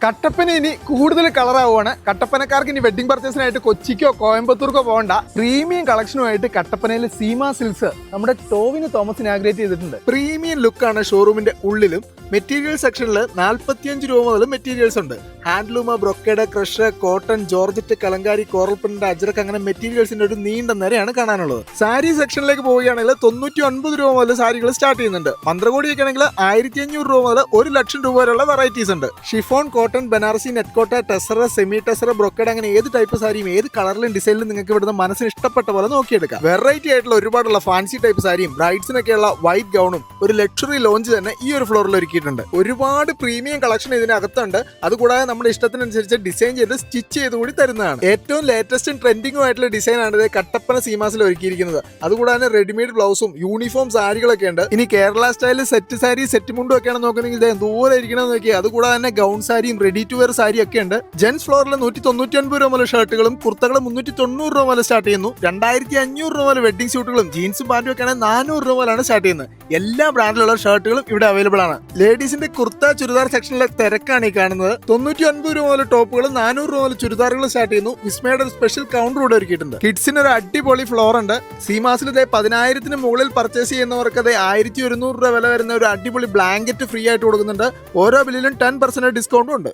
കട്ടപ്പന ഇനി കൂടുതൽ കളറാവുകയാണ്. കട്ടപ്പനക്കാർക്ക് ഇനി വെഡിങ് പർച്ചേസിനായിട്ട് കൊച്ചിക്കോ കോയമ്പത്തൂർക്കോ പോകണ്ട. പ്രീമിയം കളക്ഷനുമായിട്ട് കട്ടപ്പനയിലെ സീമ സിൽക്സ് നമ്മുടെ ടോവിന് തോമസ് ഇനാഗ്രേറ്റ് ചെയ്തിട്ടുണ്ട്. പ്രീമിയം ലുക്കാണ് ഷോറൂമിന്റെ ഉള്ളിലും. മെറ്റീരിയൽ സെക്ഷനിൽ 45 രൂപ മുതൽ മെറ്റീരിയൽസ് ഉണ്ട്. Handloom, brocade, crush, cotton, georgette, kalamkari, coral print, ajrakh അങ്ങനെ മെറ്റീരിയൽസിന്റെ ഒരു നീണ്ട നിരയാണ് കാണാനുള്ളത്. സാരി സെക്ഷനിലേക്ക് പോവുകയാണെങ്കിൽ 99 രൂപ മുതൽ സാരികൾ സ്റ്റാർട്ട് ചെയ്യുന്നുണ്ട്. മന്ത്രകോടിയൊക്കെ ആണെങ്കിൽ 1500 രൂപ മുതൽ 1 ലക്ഷം രൂപ വരെയുള്ള വെറൈറ്റീസ് ഉണ്ട്. ഷിഫോൺ, കോട്ടൺ, ബനാറസി, നെറ്റ് കോട്ട, ടെസറ, സെമി ടെസറ, ബ്രൊക്കേഡ് അങ്ങനെ ഏത് ടൈപ്പ് സാരിയും ഏത് കളറിലും ഡിസൈനിലും നിങ്ങൾക്ക് ഇവിടുന്ന് മനസ്സിന് ഇഷ്ടപ്പെട്ട പോലെ നോക്കിയെടുക്കാം. വെറൈറ്റി ആയിട്ടുള്ള ഒരുപാടുള്ള ഫാൻസി ടൈപ്പ് സാരിയും ബ്രൈഡ്സിനൊക്കെയുള്ള വൈറ്റ് ഗൗണും ഒരു ലക്ഷറി ലോഞ്ച് തന്നെ ഈ ഒരു ഫ്ലോറിൽ ഒരുക്കിയിട്ടുണ്ട്. ഒരുപാട് പ്രീമിയം കളക്ഷൻ ഇതിനകത്തുണ്ട്. അതുകൂടാതെ നമ്മുടെ ഇഷ്ടത്തിനനുസരിച്ച് ഡിസൈൻ ചെയ്ത് സ്റ്റിച്ച് ചെയ്ത് കൂടി തരുന്നതാണ്. ഏറ്റവും ലേറ്റസ്റ്റും ട്രെൻഡിങ്ങും ആയിട്ടുള്ള ഡിസൈൻ ആണ് കട്ടപ്പന സീമാസിൽ ഒരുക്കിയിരിക്കുന്നത്. അതുകൂടാതെ റെഡിമെയ്ഡ് ബ്ലൗസും യൂണിഫോം സാരികളൊക്കെ ഉണ്ട്. ഇനി കേരള സ്റ്റൈലിൽ സെറ്റ് സാരി, സെറ്റ് മുണ്ടും ഒക്കെയാണ് നോക്കുന്നെങ്കിൽ ദൂരെ ഇരിക്കണമെന്ന് നോക്കിയാൽ അതുകൂടാതെ തന്നെ ഗൗൺ സാരിയും റെഡി ടു വെയർ സാരിയും ഒക്കെ ഉണ്ട്. ജെൻസ് ഫ്ലോറിൽ 199 രൂപ മുതൽ ഷർട്ടുകളും കുർത്തകളും 390 രൂപ മുതൽ സ്റ്റാർട്ട് ചെയ്യുന്നു. 2500 രൂപ മുതൽ വെഡിങ് സ്യൂട്ടുകളും ജീൻസും പാന്റും ഒക്കെ ആണെങ്കിൽ 400 രൂപ മുതലാണ് സ്റ്റാർട്ട് ചെയ്യുന്നത്. എല്ലാ ബ്രാൻഡിലുള്ള ഷർട്ടുകളും ഇവിടെ അവൈലബിൾ ആണ്. ലേഡീസിന്റെ കുർത്ത, ചുരിദാർ സെക്ഷനിലെ തിരക്കാണ് ഈ കാണുന്നത്. 99 രൂപ മുതൽ ടോപ്പുകൾ, 400 രൂപ മുതൽ ചുരിദാറുകൾ സ്റ്റാർട്ട് ചെയ്യുന്നു. വിസ്മയുടെ ഒരു സ്പെഷ്യൽ കൗണ്ടർ ഇവിടെ ഒരുക്കിയിട്ടുണ്ട്. കിഡ്സിന് ഒരു അടിപൊളി ഫ്ലോർ ഉണ്ട്. സീമാസിൽ 10,000 മുകളിൽ പർച്ചേസ് ചെയ്യുന്നവർക്ക് 1100 രൂപ വില വരുന്ന ഒരു അടിപൊളി ബ്ലാങ്കറ്റ് ഫ്രീ ആയിട്ട് കൊടുക്കുന്നുണ്ട്. ഓരോ ബില്ലിലും 10% ഡിസ്കൗണ്ടും ഉണ്ട്.